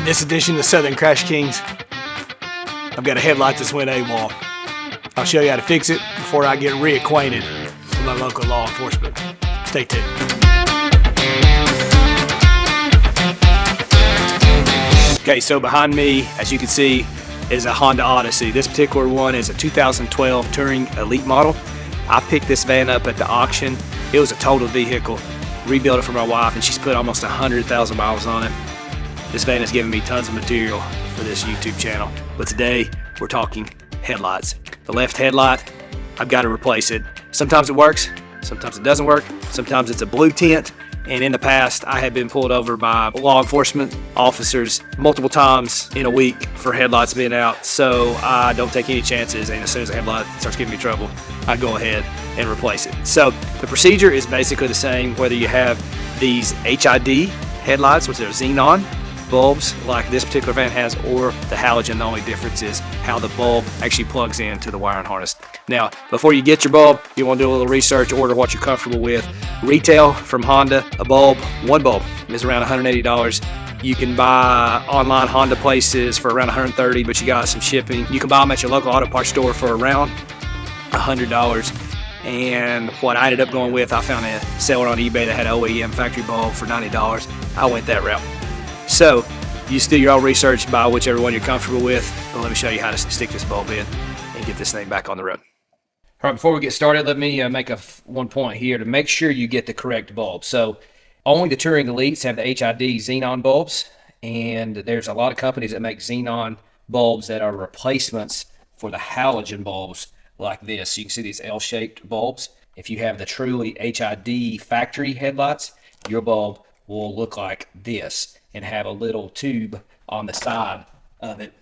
In this edition of Southern Crash Kings, I've got a headlight that's went AWOL. I'll show you how to fix it before I get reacquainted with my local law enforcement. Stay tuned. Okay, so behind me, as you can see, is a Honda Odyssey. This particular one is a 2012 Touring Elite model. I picked this van up at the auction. It was a total vehicle. Rebuilt it for my wife, and she's put almost 100,000 miles on it. This van has given me tons of material for this YouTube channel. But today, we're talking headlights. The left headlight, I've got to replace it. Sometimes it works, sometimes it doesn't work. Sometimes it's a blue tint. And in the past, I have been pulled over by law enforcement officers multiple times in a week for headlights being out. So I don't take any chances. And as soon as a headlight starts giving me trouble, I go ahead and replace it. So the procedure is basically the same whether you have these HID headlights, which are Xenon bulbs like this particular van has, or the halogen. The only difference is how the bulb actually plugs into the wiring harness. Now, before you get your bulb, you want to do a little research, order what you're comfortable with. Retail from Honda, a bulb, one bulb is around $180. You can buy online Honda places for around $130, but you got some shipping. You can buy them at your local auto parts store for around $100. And what I ended up going with, I found a seller on eBay that had an OEM factory bulb for $90. I went that route. So you just do your own research, buy whichever one you're comfortable with, but let me show you how to stick this bulb in and get this thing back on the road. All right, before we get started, let me make one point here to make sure you get the correct bulb. So only the Touring Elites have the HID Xenon bulbs, and there's a lot of companies that make Xenon bulbs that are replacements for the halogen bulbs like this. You can see these L-shaped bulbs. If you have the truly HID factory headlights, your bulb will look like this and have a little tube on the side of it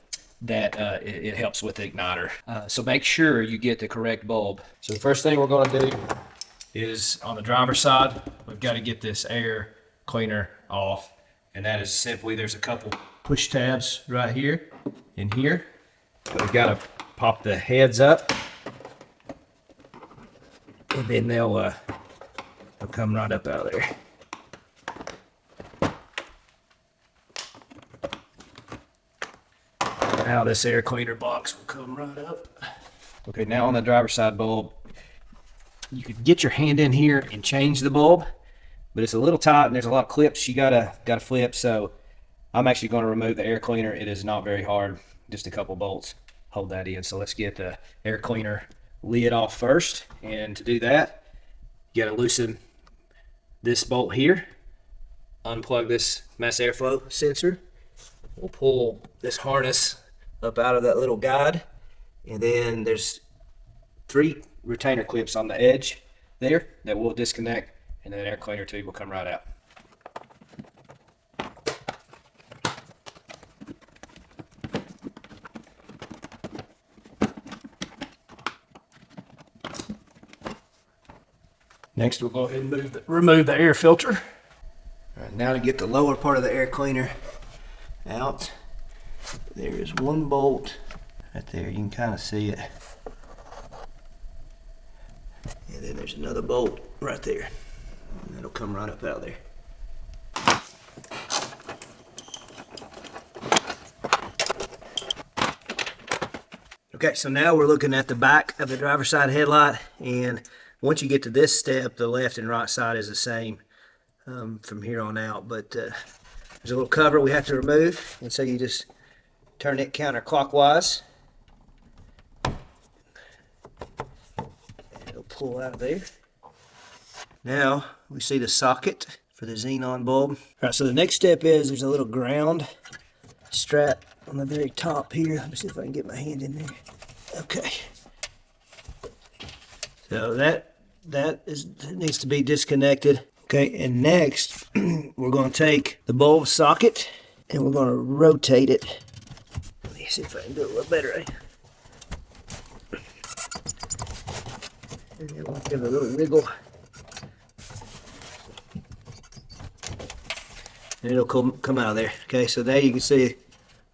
that it helps with the igniter. So make sure you get the correct bulb. So the first thing we're going to do is on the driver's side, we've got to get this air cleaner off. And that is simply, there's a couple push tabs right here and here. We've got to pop the heads up, and then they'll come right up out of there. Now this air cleaner box will come right up. Okay, now on the driver's side bulb, you could get your hand in here and change the bulb, but it's a little tight and there's a lot of clips you gotta flip. So I'm actually going to remove the air cleaner. It is not very hard, just a couple bolts hold that in. So let's get the air cleaner lid off first. And to do that, you gotta loosen this bolt here, unplug this mass airflow sensor. We'll pull this harness up out of that little guide, and then there's 3 retainer clips on the edge there that will disconnect, and then the air cleaner tube will come right out. Next, we'll go ahead and remove the air filter. All right, now to get the lower part of the air cleaner out, there is one bolt right there. You can kind of see it. And then there's another bolt right there. And it'll come right up out there. Okay, so now we're looking at the back of the driver's side headlight. And once you get to this step, the left and right side is the same from here on out. But there's a little cover we have to remove, and so you just turn it counterclockwise. It'll pull out of there. Now we see the socket for the Xenon bulb. All right, so the next step is there's a little ground strap on the very top here. Let me see if I can get my hand in there. Okay. So that needs to be disconnected. Okay, and next we're going to take the bulb socket and we're going to rotate it. Let me see if I can do it a little better. And then we'll give it a little wiggle. And it'll come out of there. Okay, so there you can see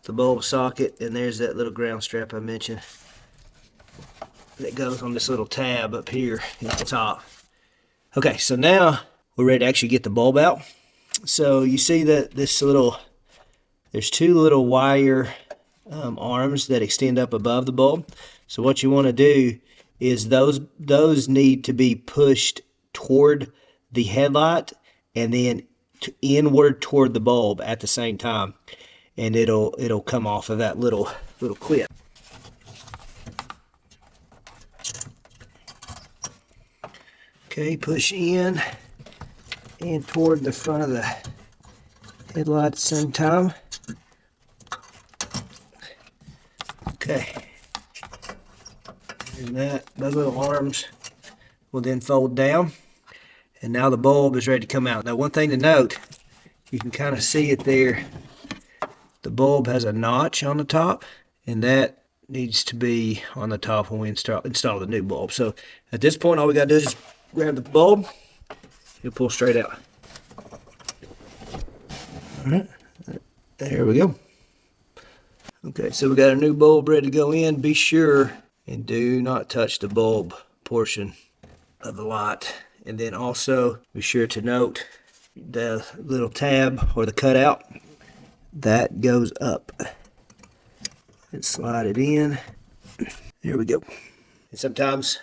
the bulb socket, and there's that little ground strap I mentioned that goes on this little tab up here at the top. Okay, so now we're ready to actually get the bulb out. So you see that this little there's two little wire arms that extend up above the bulb. So what you want to do is those need to be pushed toward the headlight and then inward toward the bulb at the same time, and it'll come off of that little clip. Okay, push in and toward the front of the headlight at the same time. Okay, and those little arms will then fold down, and now the bulb is ready to come out. Now, one thing to note, you can kind of see it there. The bulb has a notch on the top, and that needs to be on the top when we install the new bulb. So at this point, all we got to do is just grab the bulb. It'll pull straight out. All right, there we go. Okay, so we got a new bulb ready to go in. Be sure and do not touch the bulb portion of the light. And then also be sure to note the little tab or the cutout that goes up. And slide it in. There we go. And sometimes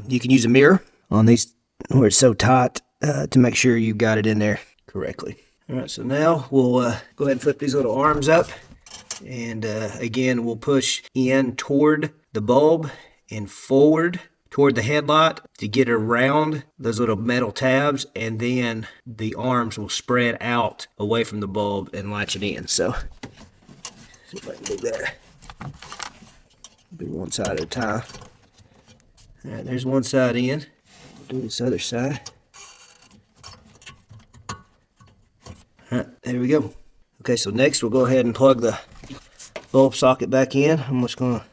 you can use a mirror on these where it's so tight to make sure you've got it in there correctly. All right, so now we'll go ahead and flip these little arms up. And again, we'll push in toward the bulb and forward toward the headlight to get around those little metal tabs, and then the arms will spread out away from the bulb and latch it in. So, see if I can do that. Do one side at a time. All right, there's one side in. Do this other side. All right, there we go. Okay, so next we'll go ahead and plug the bulb socket back in. I'm just going to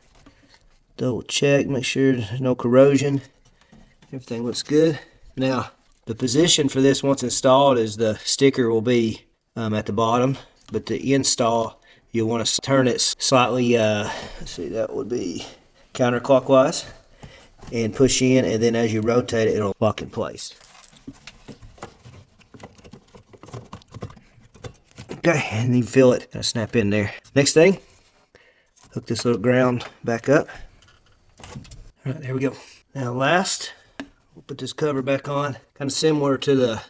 double check, make sure there's no corrosion. Everything looks good. Now, the position for this once installed is the sticker will be at the bottom, but to install, you'll want to turn it slightly, let's see, that would be counterclockwise, and push in, and then as you rotate it, it'll lock in place. Okay, and you feel it kind of snap in there. Next thing, hook this little ground back up. All right, there we go. Now last, we'll put this cover back on. Kind of similar to the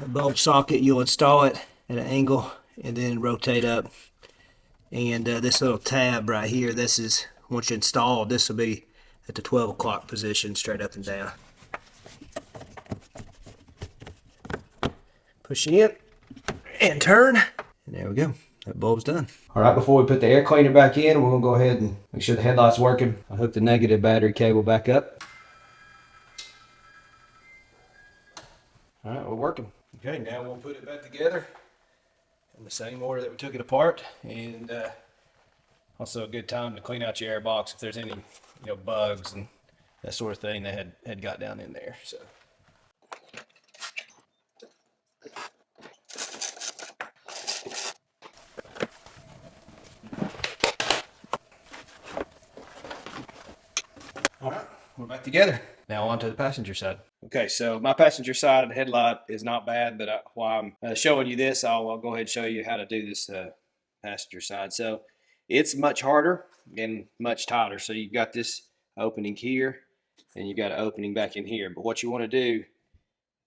bulb socket, you'll install it at an angle and then rotate up. And this little tab right here, this is, once you install, this will be at the 12 o'clock position, straight up and down. Push in and turn. And there we go. That bulb's done. All right, before we put the air cleaner back in, we're gonna go ahead and make sure the headlight's working. I'll hook the negative battery cable back up. All right, we're working. Okay, now we'll put it back together in the same order that we took it apart, and also a good time to clean out your air box if there's any, bugs and that sort of thing that had got down in there. So. All right, we're back together. Now on to the passenger side. Okay, so my passenger side of the headlight is not bad, but while I'm showing you this, I'll go ahead and show you how to do this passenger side. So it's much harder and much tighter. So you've got this opening here, and you've got an opening back in here. But what you want to do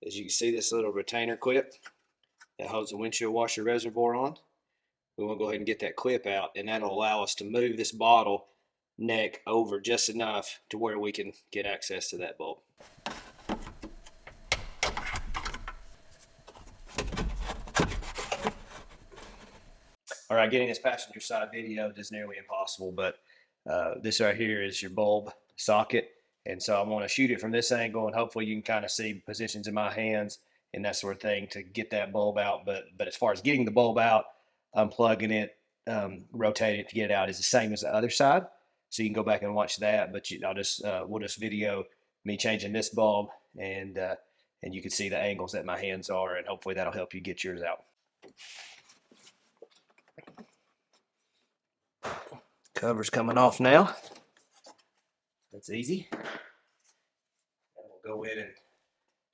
is, you can see this little retainer clip that holds the windshield washer reservoir on. We want to go ahead and get that clip out, and that'll allow us to move this bottle neck over just enough to where we can get access to that bulb. All right, getting this passenger side video is nearly impossible, but this right here is your bulb socket, and so I want to shoot it from this angle, and hopefully you can kind of see positions in my hands and that sort of thing to get that bulb out. But as far as getting the bulb out, unplugging it, rotating it to get it out is the same as the other side. So you can go back and watch that, but we'll just video me changing this bulb, and you can see the angles that my hands are, and hopefully that'll help you get yours out. Cover's coming off now. That's easy. And we'll go in and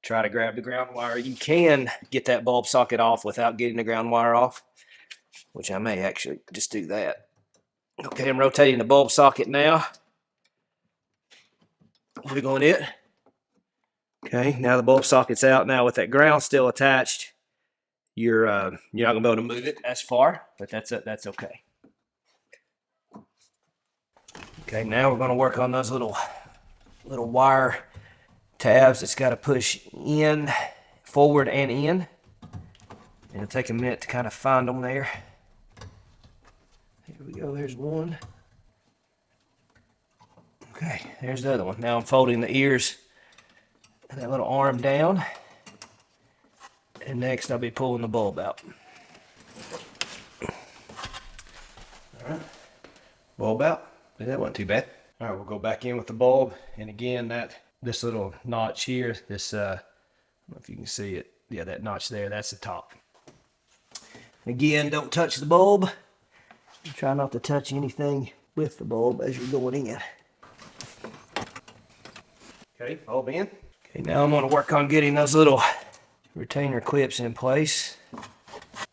try to grab the ground wire. You can get that bulb socket off without getting the ground wire off. which I may actually just do that. Okay, I'm rotating the bulb socket now. Wiggle on it. Okay, now the bulb socket's out. Now with that ground still attached, you're not gonna be able to move it as far, but that's okay. Okay, now we're gonna work on those little wire tabs. It's got to push in, forward and in. And it'll take a minute to kind of find them there. Here we go, there's one. Okay, there's the other one. Now I'm folding the ears and that little arm down. And next I'll be pulling the bulb out. All right, bulb out. That wasn't too bad. All right, we'll go back in with the bulb. And again, this little notch here, this, I don't know if you can see it. Yeah, that notch there, that's the top. Again, don't touch the bulb. Try not to touch anything with the bulb as you're going in. Okay, bulb in. Okay, now I'm gonna work on getting those little retainer clips in place.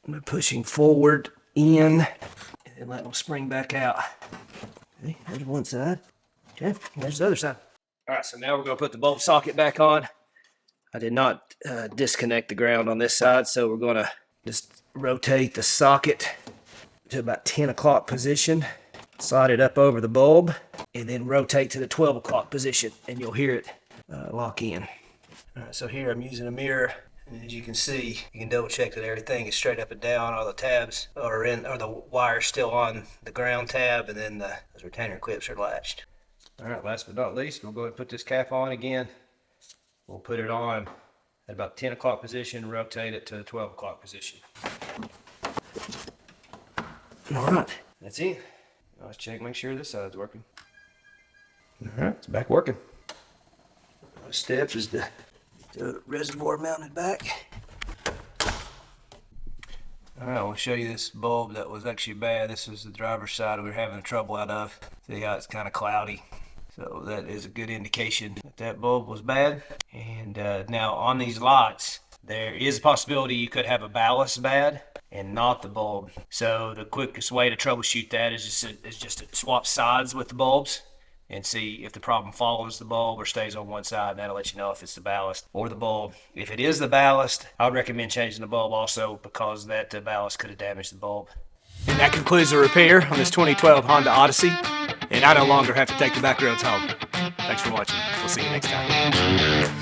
I'm pushing forward in and then let them spring back out. Okay, there's one side. Okay, there's the other side. All right, so now we're gonna put the bulb socket back on. I did not disconnect the ground on this side, so we're gonna just rotate the socket to about 10 o'clock position, slide it up over the bulb, and then rotate to the 12 o'clock position, and you'll hear it lock in. All right, so here I'm using a mirror, and as you can see, you can double check that everything is straight up and down. All the tabs are in, or the wire's still on the ground tab, and then those retainer clips are latched. All right, last but not least, we'll go ahead and put this cap on again. We'll put it on at about 10 o'clock position, rotate it to the 12 o'clock position. All right, that's it. Let's check, make sure this side's working. All right, it's back working. The steps is the reservoir mounted back. All right, we'll show you this bulb that was actually bad. This was the driver's side we were having trouble out of. See how it's kind of cloudy. So that is a good indication that that bulb was bad. And now on these lots, there is a possibility you could have a ballast bad and not the bulb. So the quickest way to troubleshoot that is just to swap sides with the bulbs and see if the problem follows the bulb or stays on one side. That'll let you know if it's the ballast or the bulb. If it is the ballast, I would recommend changing the bulb also, because that ballast could have damaged the bulb. And that concludes the repair on this 2012 Honda Odyssey. And I no longer have to take the back roads home. Thanks for watching. We'll see you next time.